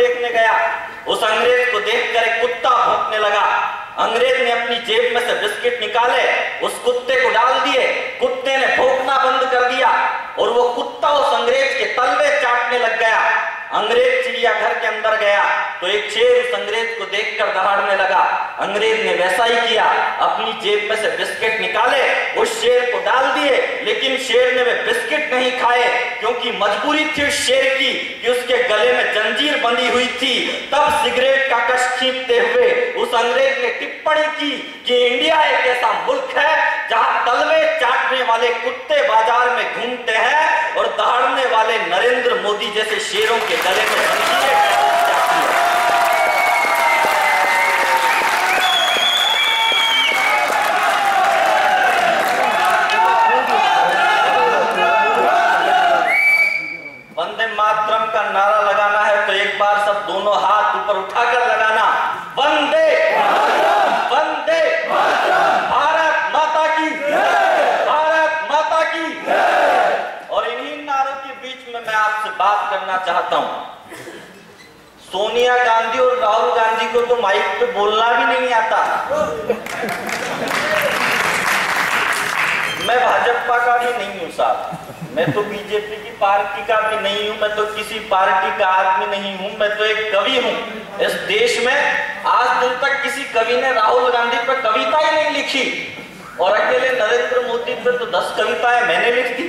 देखने गया। उस अंग्रेज को देखकर एक कुत्ता भौंकने लगा। अंग्रेज ने अपनी जेब में से बिस्किट निकाले, उस कुत्ते को डाल दिए। कुत्ते ने भौंकना बंद कर दिया और वो कुत्ता उस अंग्रेज के तलवे चाटने लग गया। अंग्रेज चिड़ियाघर के अंदर गया तो एक शेर उस अंग्रेज को देखकर दहाड़ने लगा। अंग्रेज ने वैसा ही किया, अपनी जेब में से बिस्किट निकाले, उस शेर को डाल दिए, लेकिन शेर ने वे बिस्किट नहीं खाए क्योंकि मजबूरी थी उस शेर की कि उसके गले में जंजीर बंधी हुई थी। तब सिगरेट का कश खींचते हुए उस अंग्रेज ने टिप्पणी की कि इंडिया एक ऐसा मुल्क है जहां तलवे चाटने वाले कुत्ते बाजार में घूमते हैं और दहाड़ने वाले नरेंद्र मोदी जैसे शेरों के गले में जंजीरें जाती है। वंदे मातरम का नारा लगाना है तो एक बार सब दोनों हाथ ऊपर उठाकर लगाना, वंदे वंदे भारत माता की, भारत माता की। और इन्हीं नारों के बीच में मैं आपसे बात करना चाहता हूं। सोनिया गांधी और राहुल गांधी को तो माइक पे बोलना भी नहीं आता। मैं भाजपा का भी नहीं हूं साहब, मैं तो बीजेपी की पार्टी का भी नहीं हूं, मैं तो किसी पार्टी का आदमी नहीं हूं, मैं तो एक कवि हूं। इस देश में आज दिन तक किसी कवि ने राहुल गांधी पर कविता ही नहीं लिखी और अकेले नरेंद्र मोदी पर तो 10 कविताएं मैंने लिख दी।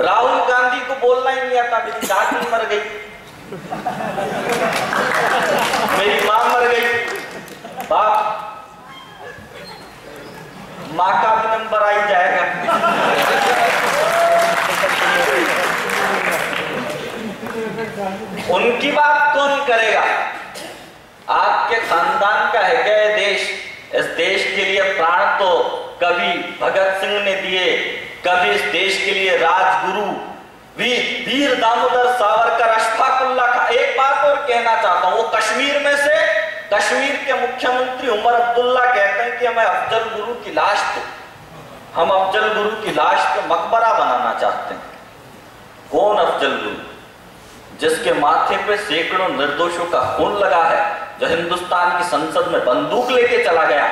राहुल गांधी को बोलना ही नहीं आता, मेरी दादी मर गई, मेरी मां मर गई, बाप माँ का भी नंबर आ ही जाएगा। उनकी बात कौन करेगा? आपके खानदान का है क्या ये देश? इस देश के लिए प्राण तो कभी भगत सिंह ने दिए, कभी इस देश के लिए राजगुरु वीर दामोदर सावरकर, अशफाकुल्ला खां। एक बात और कहना चाहता हूं, वो कश्मीर में से कश्मीर के मुख्यमंत्री उमर अब्दुल्ला कहते हैं कि हमें अफजल गुरु की लाश दो, हम अफजल गुरु की लाश पे मकबरा बनाना चाहते हैं। कौन अफजल गुरु? जिसके माथे पे सैकड़ों निर्दोषों का खून लगा है, जो हिंदुस्तान की संसद में बंदूक लेके चला गया।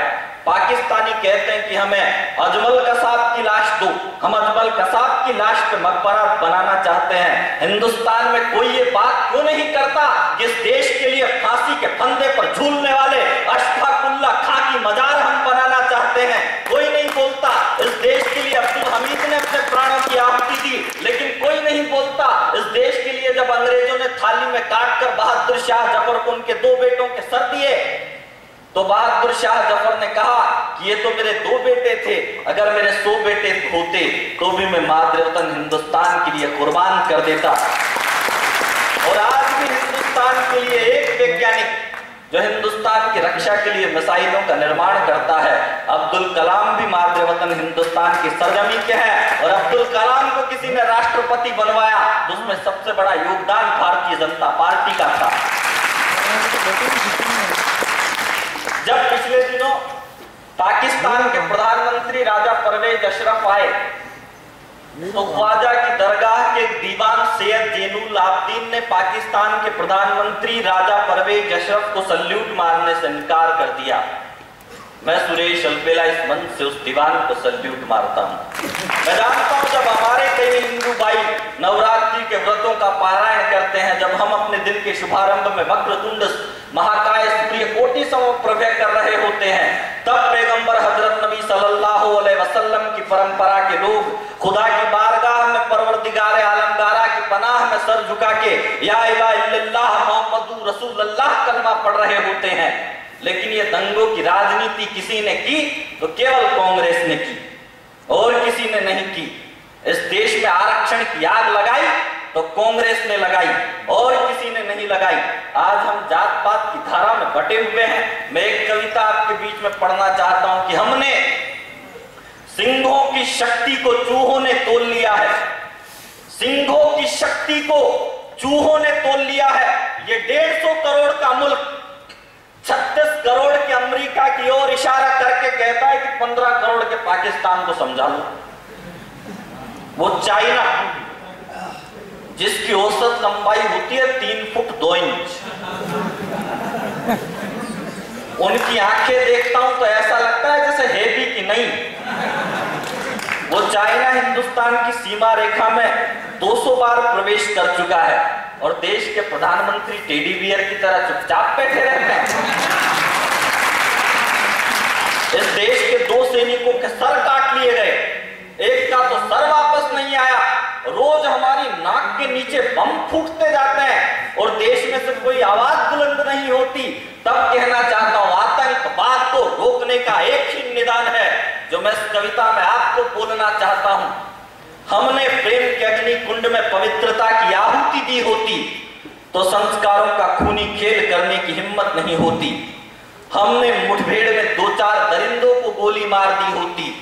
पाकिस्तानी कहते हैं कि हमें अजमल कसाब की लाश दो, हम अजमल कसाब की लाश पे मकबरा बनाना चाहते हैं। हिंदुस्तान में कोई ये बात क्यों नहीं करता कि इस देश के लिए फांसी के फंदे पर झूलने वाले अशफाकुल्ला खां की मजार हम बनाना चाहते हैं? कोई नहीं बोलता। इस देश के लिए अब्दुल हमीद ने अपने प्राणों की आहुति दी, लेकिन कोई नहीं बोलता। इस देश के लिए जब अंग्रेजों ने थाली में काटकर बहादुर शाह जफर को उनके 2 बेटों के सर दिए तो बहादुर शाह जफर ने कहा कि ये तो मेरे 2 बेटे थे, अगर मेरे 100 बेटे होते तो भी मैं मातृवतन हिंदुस्तान के लिए कुर्बान कर देता। और आज भी हिंदुस्तान के लिए एक वैज्ञानिक जो हिंदुस्तान की रक्षा के लिए मिसाइलों का निर्माण करता है, अब्दुल कलाम भी मातृवतन हिंदुस्तान की सरजमी के हैं। और अब्दुल कलाम को किसी ने राष्ट्रपति बनवाया तो उसमें सबसे बड़ा योगदान भारतीय जनता पार्टी का था। जब पिछले दिनों पाकिस्तान के प्रधानमंत्री राजा परवेज अशरफ आए तो ख्वाजा की दरगाह के दीवान सैयद जैनुल आबदीन ने पाकिस्तान के प्रधानमंत्री राजा परवेज अशरफ को सल्यूट मारने से इनकार कर दिया। मैं सुरेश अलबेला इस मंच से उस दीवान को सल्यूट मारता हूं। मैं जानता हूं जब हमारे कई हिंदू भाई नवरात्रि के व्रतों का पारायण करते हैं, जब हम अपने दिन के शुभारंभ में वक्रतुंड महाकाय सूर्य कोटि समप्रभ कर रहे होते हैं, तब पैगंबर हजरत नबी सल्लल्लाहु अलैहि वसल्लम की परंपरा के लोग खुदा की बारगाह में परवरदिगार आलमगारा की पनाह में सर झुका के या इलाहा इल्लल्लाह मुहम्मदुर रसूलुल्लाह कलमा पढ़ रहे होते हैं। लेकिन ये दंगों की राजनीति किसी ने की तो केवल कांग्रेस ने की और किसी ने नहीं की। इस देश में आरक्षण की आग लगाई तो कांग्रेस ने लगाई और किसी ने नहीं लगाई। आज हम जात पात की धारा में बटे हुए हैं। मैं एक कविता आपके बीच में पढ़ना चाहता हूं कि हमने सिंहों की शक्ति को चूहों ने तोल लिया है, सिंहों की शक्ति को चूहों ने तोल लिया है। ये 150 करोड़ का मुल्क 36 करोड़ के अमेरिका की ओर इशारा करके कहता है कि 15 करोड़ के पाकिस्तान को समझा लो। वो चाइना जिसकी औसत लंबाई होती है 3 फुट 2 इंच। उनकी आंखें देखता हूं तो ऐसा लगता है जैसे है भी कि नहीं। वो चाइना हिंदुस्तान की सीमा रेखा में 200 बार प्रवेश कर चुका है और देश के प्रधानमंत्री टेडी बियर की तरह चुपचाप बैठे रहते हैं। इस देश के 2 सैनिकों के सर काट लिए गए, एक का तो सर वापस नहीं आया। रोज हमारी नाक के नीचे बम फूटते जाते हैं और देश में से कोई आवाज बुलंद नहीं होती। तब कहना चाहता हूं, आतंकवाद को रोकने का एक ही निदान है जो मैं इस कविता में आपको बोलना चाहता हूं। हमने प्रेम के अग्नि कुंड में पवित्रता की आहुति दी होती तो संस्कारों का खूनी खेल करने की हिम्मत नहीं होती। हमने मुठभेड़ में 2-4 दरिंदों को गोली मार दी होती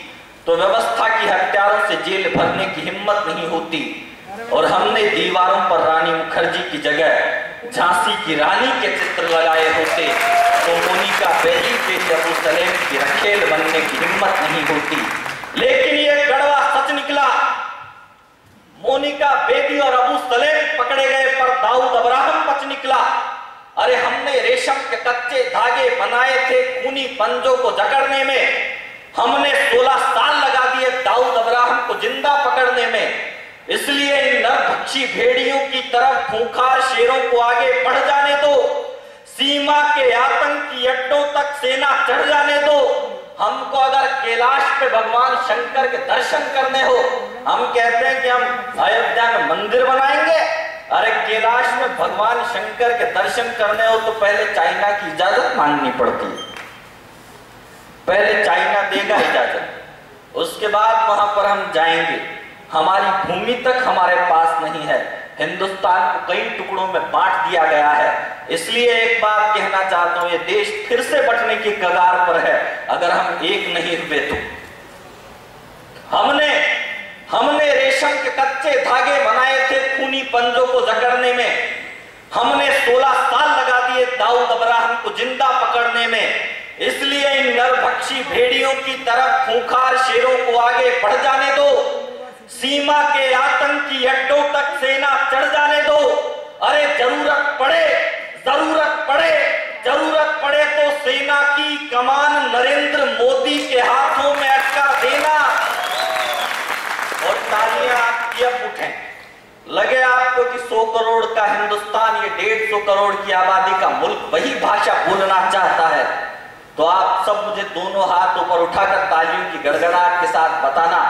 तो व्यवस्था की हत्यारों से जेल भरने की हिम्मत नहीं होती। और हमने दीवारों पर रानी मुखर्जी की जगह झांसी की रानी के चित्र लगाए होते तो मोनिका बेदी के अबू सलेम की रखेल बनने की हिम्मत नहीं होती। लेकिन यह कड़वा सच निकला, मोनिका बेदी और अबू सलेम पकड़े गए पर दाऊद अब्राहम बच निकला। अरे हमने रेशम के कच्चे धागे बनाए थे खूनी पंजों को जकड़ने में, हमने 16 साल लगा दिए दाऊद अब्राहम को जिंदा पकड़ने में। इसलिए इन नरभक्षी भेड़ियों की तरफ खूंखार शेरों को आगे बढ़ जाने दो, सीमा के आतंकी अड्डों तक सेना चढ़ जाने दो। हमको अगर कैलाश पे भगवान शंकर के दर्शन करने हो, हम कहते हैं कि हम अयोध्या में मंदिर बनाएंगे। अरे कैलाश में भगवान शंकर के दर्शन करने हो तो पहले चाइना की इजाजत मांगनी पड़ती है। पहले चाइना देगा इजाजत, उसके बाद वहां पर हम जाएंगे। हमारी भूमि तक हमारे पास नहीं है, हिंदुस्तान को कई टुकड़ों में बांट दिया गया है। इसलिए एक बात कहना चाहता हूं, ये देश फिर से बंटने की कगार पर है अगर हम एक नहीं हुए तो। हमने रेशम के कच्चे धागे बनाए थे खूनी पंजों को जकड़ने में, हमने 16 साल लगा दिए दाऊद अब्राहम को जिंदा पकड़ने में। इसलिए इन नरभक्षी भेड़ियों की तरफ खूंखार शेरों को आगे बढ़ जाने दो, सीमा के आतंकी अड्डों तक सेना चढ़ जाने दो। अरे जरूरत पड़े तो सेना की कमान नरेंद्र मोदी के हाथों में अटका देना। और तालियां आपकी अब उठें, लगे आपको कि 100 करोड़ का हिंदुस्तान ये 150 करोड़ की आबादी का मुल्क वही भाषा बोलना चाहता है, तो आप सब मुझे दोनों हाथ ऊपर उठाकर तालियों की गड़गड़ाहट के साथ बताना,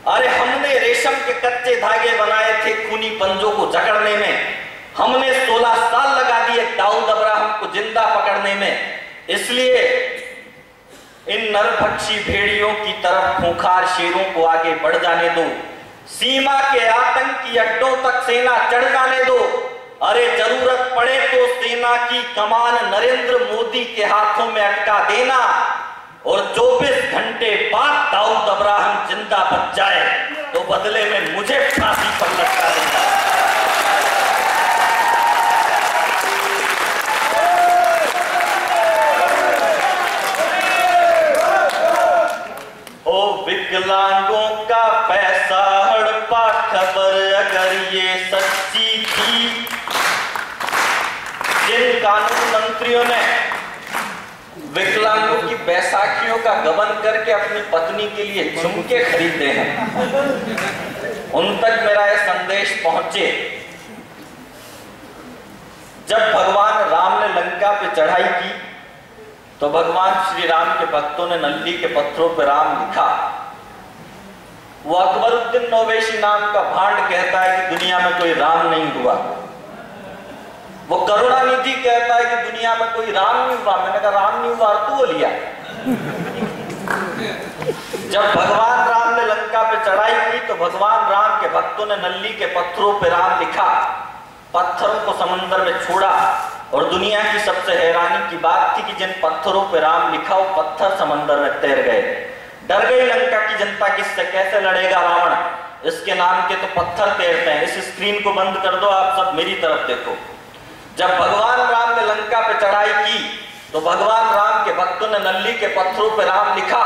अरे हमने रेशम के कच्चे धागे बनाए थे खूनी पंजों को जकड़ने में, हमने 16 साल लगा दिए दाऊद अब्राहम को जिंदा पकड़ने में। इसलिए इन नरभक्षी भेड़ियों की तरफ खूंखार शेरों को आगे बढ़ जाने दो, सीमा के आतंकी अड्डों तक सेना चढ़ जाने दो। अरे जरूरत पड़े तो सेना की कमान नरेंद्र मोदी के हाथों में अटका देना। और 24 घंटे बाद दाऊद अब्राहम जिंदा बच जाए तो बदले में मुझे फांसी पर लटका देना। ओ विकलांगों का पैसा हड़पा खबर अगर ये सच्ची थी, जिन कानून मंत्रियों ने विकलांगों की बैसाखियों का गबन करके अपनी पत्नी के लिए झुमके खरीदे हैं, उन तक मेरा यह संदेश पहुंचे। जब भगवान राम ने लंका पे चढ़ाई की तो भगवान श्री राम के भक्तों ने नल्ली के पत्थरों पर राम लिखा। वो अकबरुद्दीन नौवेशी नाम का भांड कहता है कि दुनिया में कोई राम नहीं हुआ। वो करुणानिधि कहता है कि दुनिया में कोई राम नहीं हुआ। मैंने कहा राम नहीं हुआ तो लिया। जब भगवान राम ने लंका पे चढ़ाई की तो भगवान राम के भक्तों ने नल्ली के पत्थरों पे राम लिखा, पत्थरों को समंदर में छोड़ा। और दुनिया की सबसे हैरानी की बात थी कि जिन पत्थरों पे राम लिखा वो पत्थर समंदर में तैर गए। डर गई लंका की जनता, किससे कैसे लड़ेगा रावण, इसके नाम के तो पत्थर तैरते हैं। इस स्क्रीन को बंद कर दो, आप सब मेरी तरफ देखो। जब भगवान राम ने लंका पे चढ़ाई की तो भगवान राम के भक्तों ने नल्ली के पत्थरों पे राम लिखा,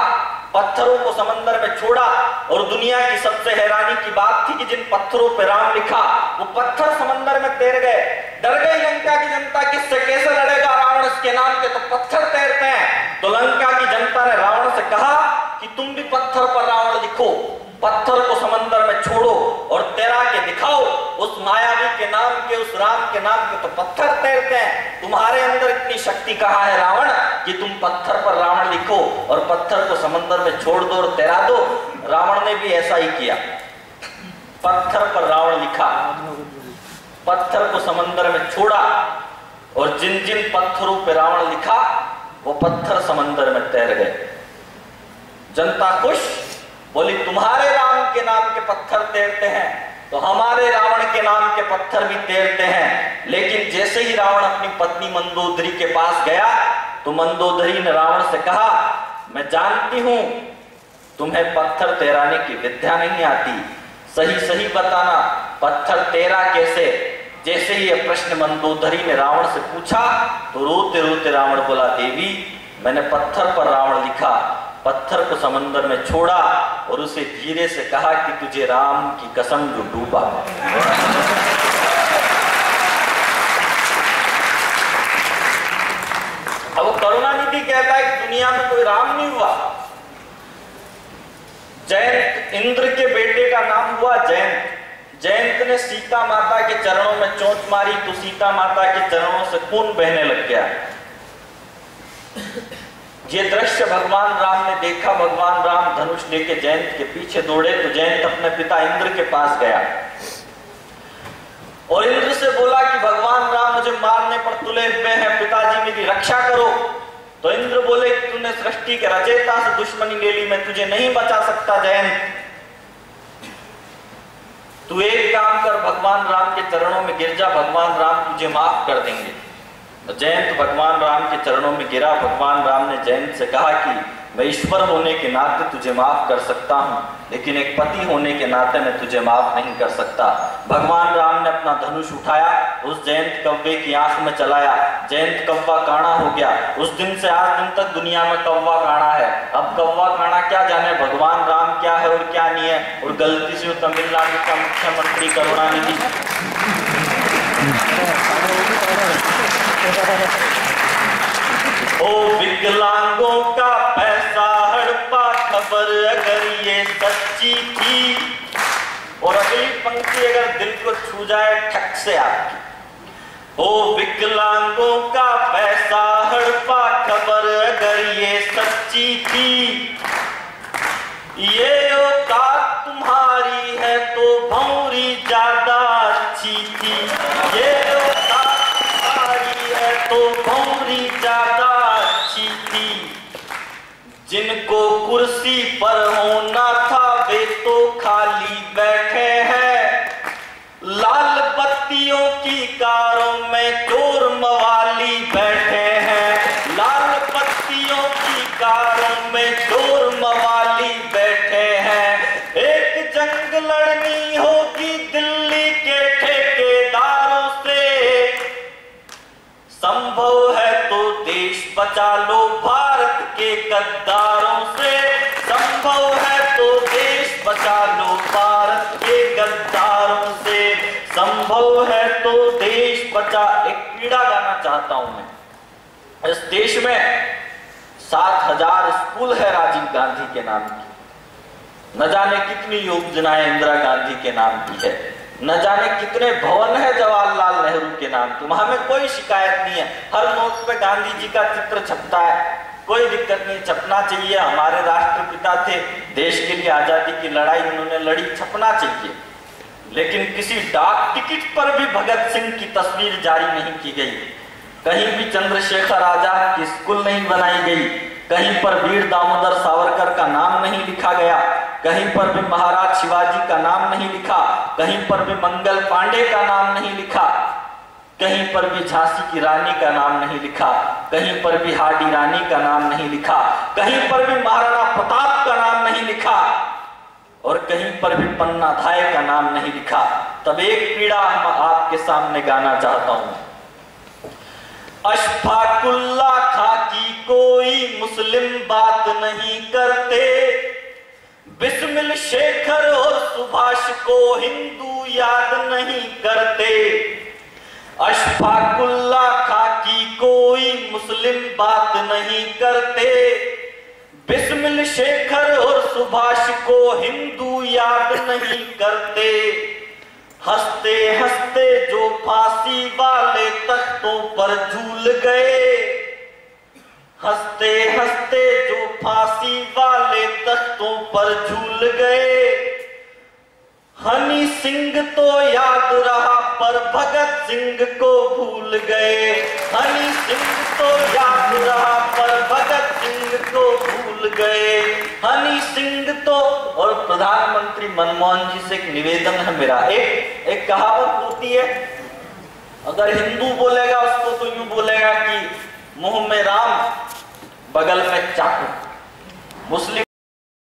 पत्थरों को समंदर में छोड़ा। और दुनिया की सबसे हैरानी की बात थी कि जिन पत्थरों पे राम लिखा, वो पत्थर समंदर में तैर गए। डर गई लंका की जनता, किससे कैसे लड़ेगा रावण इसके नाम के, तो पत्थर तैरते हैं। तो लंका की जनता ने रावण से कहा कि तुम भी पत्थर पर रावण लिखो, पत्थर को समंदर में छोड़ो और तैरा के दिखाओ उस मायावी के नाम के, उस राम के नाम के। तो पत्थर तैरते हैं, तुम्हारे अंदर इतनी शक्ति कहाँ है रावण कि तुम पत्थर पर रावण लिखो और पत्थर को समंदर में छोड़ दो और तैरा दो। रावण ने भी ऐसा ही किया, पत्थर पर रावण लिखा, पत्थर को समंदर में छोड़ा और जिन जिन पत्थरों पर रावण लिखा वो पत्थर समंदर में तैर गए। जनता खुश, बोली तुम्हारे राम के नाम के पत्थर तैरते हैं तो हमारे रावण के नाम के पत्थर भी तैरते हैं। लेकिन जैसे ही रावण अपनी पत्नी मंदोदरी के पास गया तो मंदोदरी ने रावण से कहा, मैं जानती हूं तुम्हें पत्थर तैराने की विद्या नहीं आती, सही सही बताना पत्थर तैरा कैसे। जैसे ही यह प्रश्न मंदोदरी ने रावण से पूछा तो रोते रोते रावण बोला, देवी मैंने पत्थर पर रावण लिखा, पत्थर को समंदर में छोड़ा और उसे धीरे से कहा कि तुझे राम की कसम जो डूबा। अब वो करुणानिधि कहता है कि दुनिया में कोई राम नहीं हुआ। जयंत इंद्र के बेटे का नाम हुआ जयंत। जयंत ने सीता माता के चरणों में चोंच मारी तो सीता माता के चरणों से खून बहने लग गया। ये दृश्य भगवान राम ने देखा। भगवान राम धनुष लेके जयंत के पीछे दौड़े तो जयंत अपने पिता इंद्र के पास गया और इंद्र से बोला कि भगवान राम मुझे मारने पर तुले हुए हैं, पिताजी मेरी रक्षा करो। तो इंद्र बोले कि तूने सृष्टि के रचयिता से दुश्मनी ले ली, मैं तुझे नहीं बचा सकता जयंत। तू एक काम कर, भगवान राम के चरणों में गिर जा, भगवान राम तुझे माफ कर देंगे। तो जयंत भगवान राम के चरणों में गिरा। भगवान राम ने जयंत से कहा कि मैं ईश्वर होने के नाते तुझे माफ कर सकता हूं, लेकिन एक पति होने के नाते मैं तुझे माफ नहीं कर सकता। भगवान राम ने अपना धनुष उठाया, उस जयंत कौवे की आंख में चलाया, जयंत कौवा काना हो गया। उस दिन से आज दिन तक दुनिया में कौवा काना है। अब कौवा काना क्या जाने भगवान राम क्या है और क्या नहीं है। और गलती से तमिलनाडु का मुख्यमंत्री करुणानिधि ओ विकलांगों का पैसा हड़पा खबर अगर ये सच्ची थी। और अगली पंक्ति अगर दिल को छू जाए ठक से आपकी, ओ विकलांगों का पैसा हड़पा खबर अगर ये सच्ची थी, ये औकात तुम्हारी है तो भौरी ज्यादा अच्छी थी, ये औकात तुम्हारी है तो भौरी ज्यादा अच्छी थी। जिनको कुर्सी पर होना था वे तो खाली बैठे हैं, लाल बत्तियों की कारों में चोर मवाली बैठे हैं, लाल बत्तियों की कारों में चोर मवाली बैठे हैं। एक जंग लड़नी होगी दिल्ली के ठेकेदारों से, संभव है तो देश बचा लो भारत के गद्दारों से, संभव है तो देश बचा लो भारत के गद्दारों से, संभव है तो देश बचा। एक पीड़ा गाना चाहता हूं मैं। इस देश में 7,000 स्कूल है राजीव गांधी के नाम की, न जाने कितनी योजनाएं इंदिरा गांधी के नाम की है, न जाने कितने भवन है जवाहरलाल नेहरू के नाम की। हमें कोई शिकायत नहीं है, हर नोट पे गांधी जी का चित्र छपता है, कोई दिक्कत नहीं, छपना चाहिए। हमारे राष्ट्रपिता थे, देश के लिए आजादी की लड़ाई उन्होंने लड़ी, छपना चाहिए। लेकिन किसी डाक टिकट पर भी भगत सिंह की तस्वीर जारी नहीं की गई, कहीं भी चंद्रशेखर आजाद की स्कूल नहीं बनाई गई, कहीं पर वीर दामोदर सावरकर का नाम नहीं लिखा गया, कहीं पर भी महाराज शिवाजी का नाम नहीं लिखा, कहीं पर भी मंगल पांडे का नाम नहीं लिखा, कहीं पर भी झांसी की रानी का नाम नहीं लिखा, कहीं पर भी हाडी रानी का नाम नहीं लिखा, कहीं पर भी महाराणा प्रताप का नाम नहीं लिखा और कहीं पर भी पन्ना धाय का नाम नहीं लिखा। तब एक पीड़ा मैं आपके सामने गाना चाहता हूं। अशफाकुल्ला खां की कोई मुस्लिम बात नहीं करते, बिस्मिल शेखर और सुभाष को हिंदू याद नहीं करते, अशफाकुल्ला खाकी कोई मुस्लिम बात नहीं करते। बिस्मिल शेखर और सुभाष को हिंदू याद नहीं करते, हंसते हंसते जो फांसी वाले तख्तों पर झूल गए, हंसते हंसते जो फांसी वाले तख्तों पर झूल गए। हनी सिंह तो याद रहा पर भगत सिंह को भूल गए, हनी सिंह तो याद रहा पर भगत सिंह को भूल गए। हनी सिंह तो, और प्रधानमंत्री मनमोहन जी से एक निवेदन है मेरा, एक कहावत होती है, अगर हिंदू बोलेगा उसको तो यूं बोलेगा कि मुंह में राम बगल में चाकू, मुस्लिम